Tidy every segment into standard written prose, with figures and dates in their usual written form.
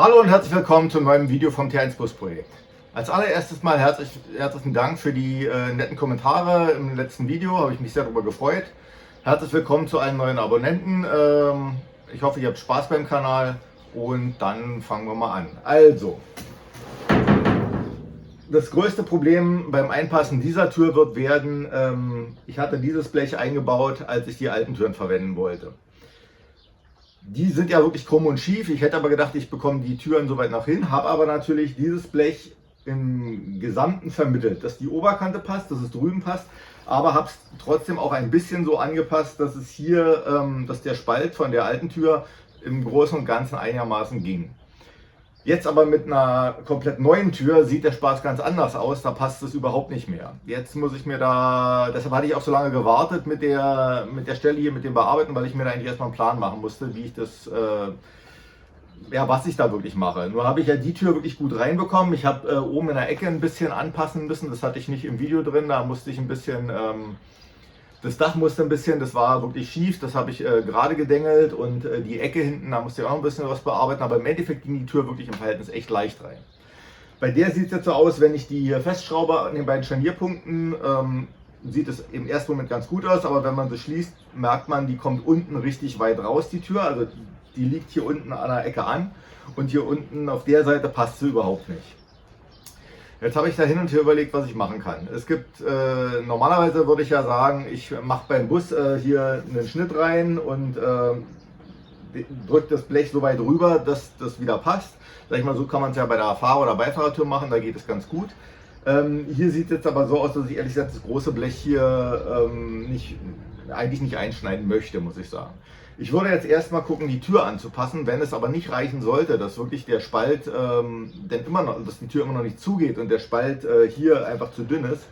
Hallo und herzlich willkommen zu einem neuen Video vom T1 Bus Projekt. Als allererstes mal herzlichen Dank für die netten Kommentare im letzten Video, habe ich mich sehr darüber gefreut. Herzlich willkommen zu allen neuen Abonnenten. Ich hoffe, ihr habt Spaß beim Kanal und dann fangen wir mal an. Also, das größte Problem beim Einpassen dieser Tür wird werden, ich hatte dieses Blech eingebaut, als ich die alten Türen verwenden wollte. Die sind ja wirklich krumm und schief. Ich hätte aber gedacht, ich bekomme die Türen so weit nach hin, habe aber natürlich dieses Blech im Gesamten vermittelt, dass die Oberkante passt, dass es drüben passt, aber habe es trotzdem auch ein bisschen so angepasst, dass es hier, dass der Spalt von der alten Tür im Großen und Ganzen einigermaßen ging. Jetzt aber mit einer komplett neuen Tür sieht der Spaß ganz anders aus, da passt es überhaupt nicht mehr. Jetzt muss ich mir deshalb hatte ich auch so lange gewartet mit der Stelle hier, mit dem Bearbeiten, weil ich mir da eigentlich erstmal einen Plan machen musste, wie ich das, was ich da wirklich mache. Nur habe ich ja die Tür wirklich gut reinbekommen. Ich habe oben in der Ecke ein bisschen anpassen müssen, das hatte ich nicht im Video drin, da musste ich ein bisschen... Das Dach musste ein bisschen, das war wirklich schief, das habe ich gerade gedengelt und die Ecke hinten, da musste ich auch ein bisschen was bearbeiten, aber im Endeffekt ging die Tür wirklich im Verhältnis echt leicht rein. Bei der sieht es jetzt so aus, wenn ich die hier festschraube an den beiden Scharnierpunkten, sieht es im ersten Moment ganz gut aus, aber wenn man sie schließt, merkt man, die kommt unten richtig weit raus, die Tür, also die liegt hier unten an der Ecke an und hier unten auf der Seite passt sie überhaupt nicht. Jetzt habe ich da hin und her überlegt, was ich machen kann. Es gibt, normalerweise würde ich ja sagen, ich mache beim Bus hier einen Schnitt rein und drücke das Blech so weit rüber, dass das wieder passt. Sag ich mal, so kann man es ja bei der Fahr- oder Beifahrertür machen, da geht es ganz gut. Hier sieht es jetzt aber so aus, dass ich ehrlich gesagt das große Blech hier eigentlich nicht einschneiden möchte, muss ich sagen. Ich würde jetzt erstmal gucken, die Tür anzupassen, wenn es aber nicht reichen sollte, dass wirklich der Spalt, dass die Tür immer noch nicht zugeht und der Spalt hier einfach zu dünn ist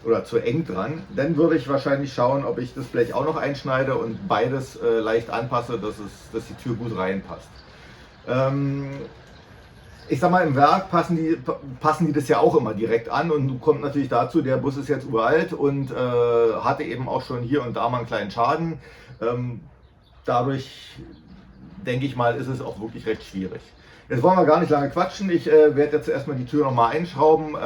oder zu eng dran, dann würde ich wahrscheinlich schauen, ob ich das Blech auch noch einschneide und beides leicht anpasse, dass die Tür gut reinpasst. Ich sag mal, im Werk passen die das ja auch immer direkt an und kommt natürlich dazu, der Bus ist jetzt uralt und hatte eben auch schon hier und da mal einen kleinen Schaden. Dadurch, denke ich mal, ist es auch wirklich recht schwierig. Jetzt wollen wir gar nicht lange quatschen. Ich werde jetzt erstmal die Tür nochmal einschrauben,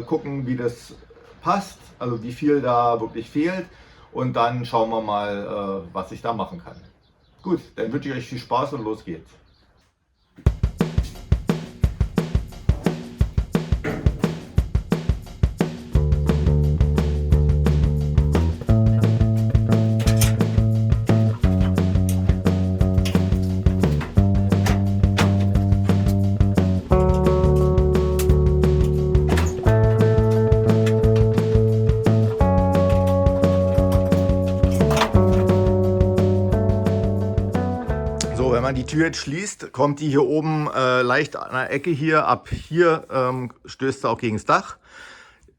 gucken, wie das passt, also wie viel da wirklich fehlt. Und dann schauen wir mal, was ich da machen kann. Gut, dann wünsche ich euch viel Spaß und los geht's. Wenn man die Tür jetzt schließt, kommt die hier oben leicht an der Ecke hier ab. Hier stößt sie auch gegen das Dach.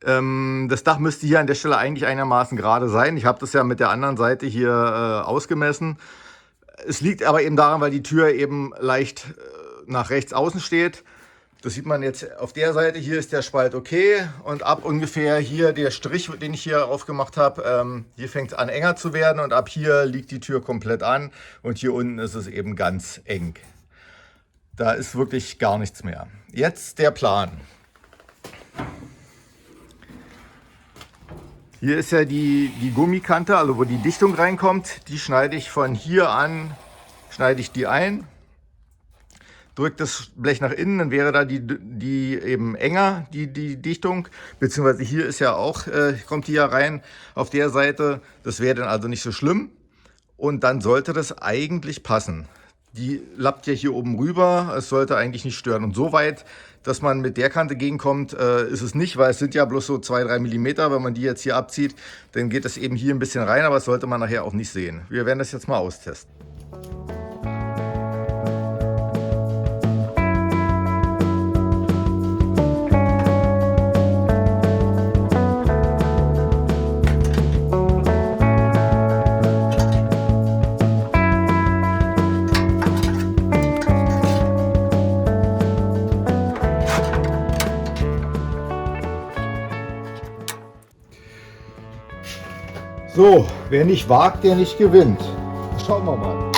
Das Dach müsste hier an der Stelle eigentlich einigermaßen gerade sein. Ich habe das ja mit der anderen Seite hier ausgemessen. Es liegt aber eben daran, weil die Tür eben leicht nach rechts außen steht. Das sieht man jetzt auf der Seite, hier ist der Spalt okay und ab ungefähr hier der Strich, den ich hier aufgemacht habe, hier fängt es an enger zu werden und ab hier liegt die Tür komplett an und hier unten ist es eben ganz eng. Da ist wirklich gar nichts mehr. Jetzt der Plan. Hier ist ja die Gummikante, also wo die Dichtung reinkommt, die schneide ich von hier an, schneide ich die ein. Drückt das Blech nach innen, dann wäre da die eben enger, die Dichtung, beziehungsweise hier ist ja auch, kommt die ja rein auf der Seite, das wäre dann also nicht so schlimm und dann sollte das eigentlich passen. Die lappt ja hier oben rüber, es sollte eigentlich nicht stören und so weit, dass man mit der Kante gegenkommt, ist es nicht, weil es sind ja bloß so 2-3 mm, wenn man die jetzt hier abzieht, dann geht es eben hier ein bisschen rein, aber das sollte man nachher auch nicht sehen. Wir werden das jetzt mal austesten. So, wer nicht wagt, der nicht gewinnt. Schauen wir mal.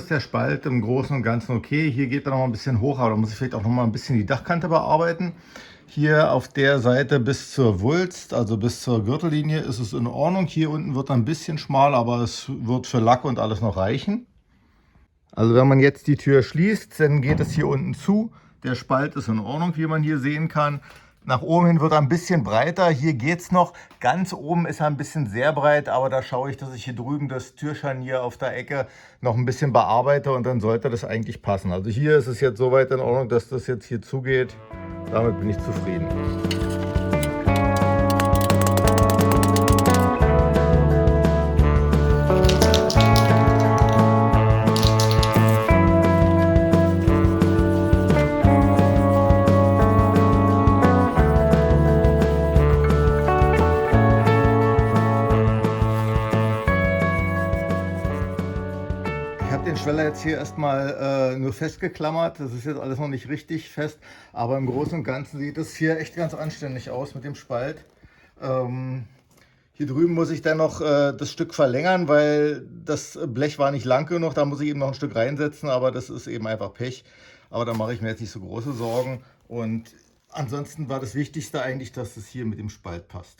ist der Spalt im Großen und Ganzen okay. Hier geht er noch mal ein bisschen hoch, aber da muss ich vielleicht auch noch mal ein bisschen die Dachkante bearbeiten. Hier auf der Seite bis zur Wulst, also bis zur Gürtellinie, ist es in Ordnung. Hier unten wird er ein bisschen schmal, aber es wird für Lack und alles noch reichen. Also wenn man jetzt die Tür schließt, dann geht es hier unten zu. Der Spalt ist in Ordnung, wie man hier sehen kann. Nach oben hin wird er ein bisschen breiter. Hier geht es noch. Ganz oben ist er ein bisschen sehr breit, aber da schaue ich, dass ich hier drüben das Türscharnier auf der Ecke noch ein bisschen bearbeite und dann sollte das eigentlich passen. Also hier ist es jetzt soweit in Ordnung, dass das jetzt hier zugeht. Damit bin ich zufrieden. Ich habe den Schweller jetzt hier erstmal nur festgeklammert. Das ist jetzt alles noch nicht richtig fest, aber im Großen und Ganzen sieht es hier echt ganz anständig aus mit dem Spalt. Hier drüben muss ich dann noch das Stück verlängern, weil das Blech war nicht lang genug. Da muss ich eben noch ein Stück reinsetzen, aber das ist eben einfach Pech. Aber da mache ich mir jetzt nicht so große Sorgen. Und ansonsten war das Wichtigste eigentlich, dass es hier mit dem Spalt passt.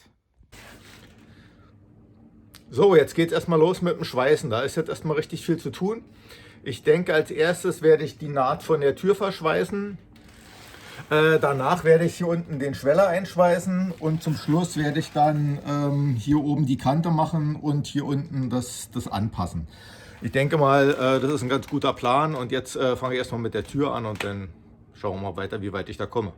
So, jetzt geht es erstmal los mit dem Schweißen. Da ist jetzt erstmal richtig viel zu tun. Ich denke, als erstes werde ich die Naht von der Tür verschweißen. Danach werde ich hier unten den Schweller einschweißen und zum Schluss werde ich dann hier oben die Kante machen und hier unten das anpassen. Ich denke mal, das ist ein ganz guter Plan und jetzt fange ich erstmal mit der Tür an und dann schauen wir mal weiter, wie weit ich da komme.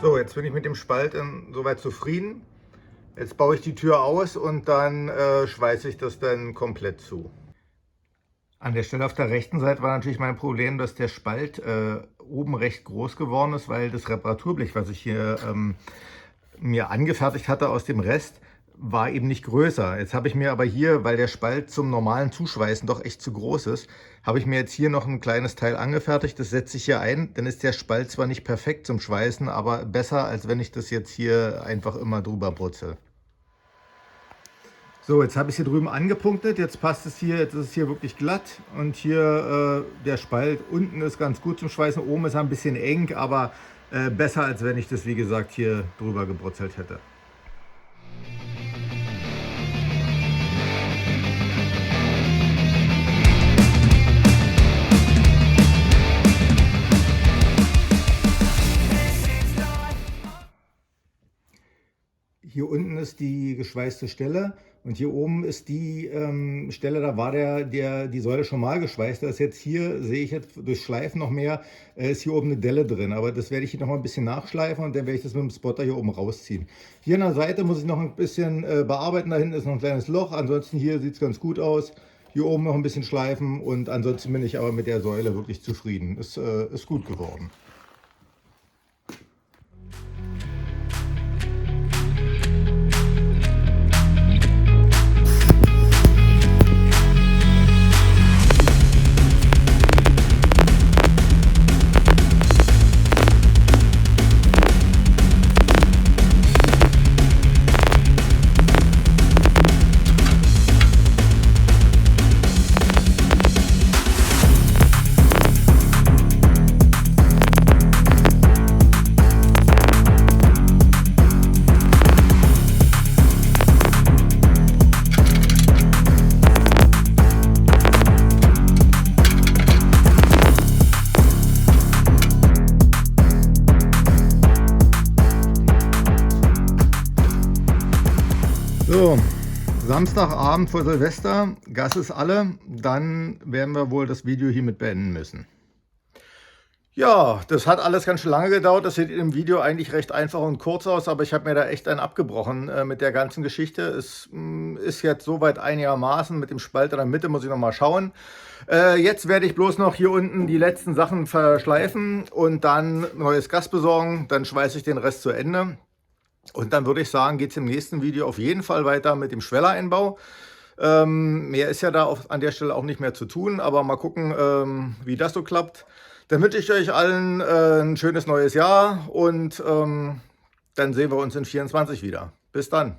So, jetzt bin ich mit dem Spalt soweit zufrieden. Jetzt baue ich die Tür aus und dann schweiße ich das dann komplett zu. An der Stelle auf der rechten Seite war natürlich mein Problem, dass der Spalt oben recht groß geworden ist, weil das Reparaturblech, was ich hier mir angefertigt hatte aus dem Rest, war eben nicht größer. Jetzt habe ich mir aber hier, weil der Spalt zum normalen Zuschweißen doch echt zu groß ist, habe ich mir jetzt hier noch ein kleines Teil angefertigt. Das setze ich hier ein. Dann ist der Spalt zwar nicht perfekt zum Schweißen, aber besser, als wenn ich das jetzt hier einfach immer drüber brutzel. So, jetzt habe ich es hier drüben angepunktet. Jetzt passt es hier, jetzt ist es hier wirklich glatt. Und hier der Spalt unten ist ganz gut zum Schweißen. Oben ist er ein bisschen eng, aber besser, als wenn ich das, wie gesagt, hier drüber gebrutzelt hätte. Hier unten ist die geschweißte Stelle und hier oben ist die Stelle, da war die Säule schon mal geschweißt. Da ist jetzt hier, sehe ich jetzt durch Schleifen noch mehr, ist hier oben eine Delle drin. Aber das werde ich hier noch mal ein bisschen nachschleifen und dann werde ich das mit dem Spotter hier oben rausziehen. Hier an der Seite muss ich noch ein bisschen bearbeiten. Da hinten ist noch ein kleines Loch. Ansonsten hier sieht es ganz gut aus. Hier oben noch ein bisschen schleifen und ansonsten bin ich aber mit der Säule wirklich zufrieden. Ist gut geworden. So, Samstagabend vor Silvester, Gas ist alle, dann werden wir wohl das Video hiermit beenden müssen. Ja, das hat alles ganz schön lange gedauert. Das sieht im Video eigentlich recht einfach und kurz aus, aber ich habe mir da echt einen abgebrochen mit der ganzen Geschichte. Es ist jetzt soweit einigermaßen. Mit dem Spalt in der Mitte muss ich nochmal schauen. Jetzt werde ich bloß noch hier unten die letzten Sachen verschleifen und dann neues Gas besorgen. Dann schweiße ich den Rest zu Ende. Und dann würde ich sagen, geht es im nächsten Video auf jeden Fall weiter mit dem Schwellereinbau. Mehr ist ja da an der Stelle auch nicht mehr zu tun, aber mal gucken, wie das so klappt. Dann wünsche ich euch allen ein schönes neues Jahr und dann sehen wir uns in 24 wieder. Bis dann.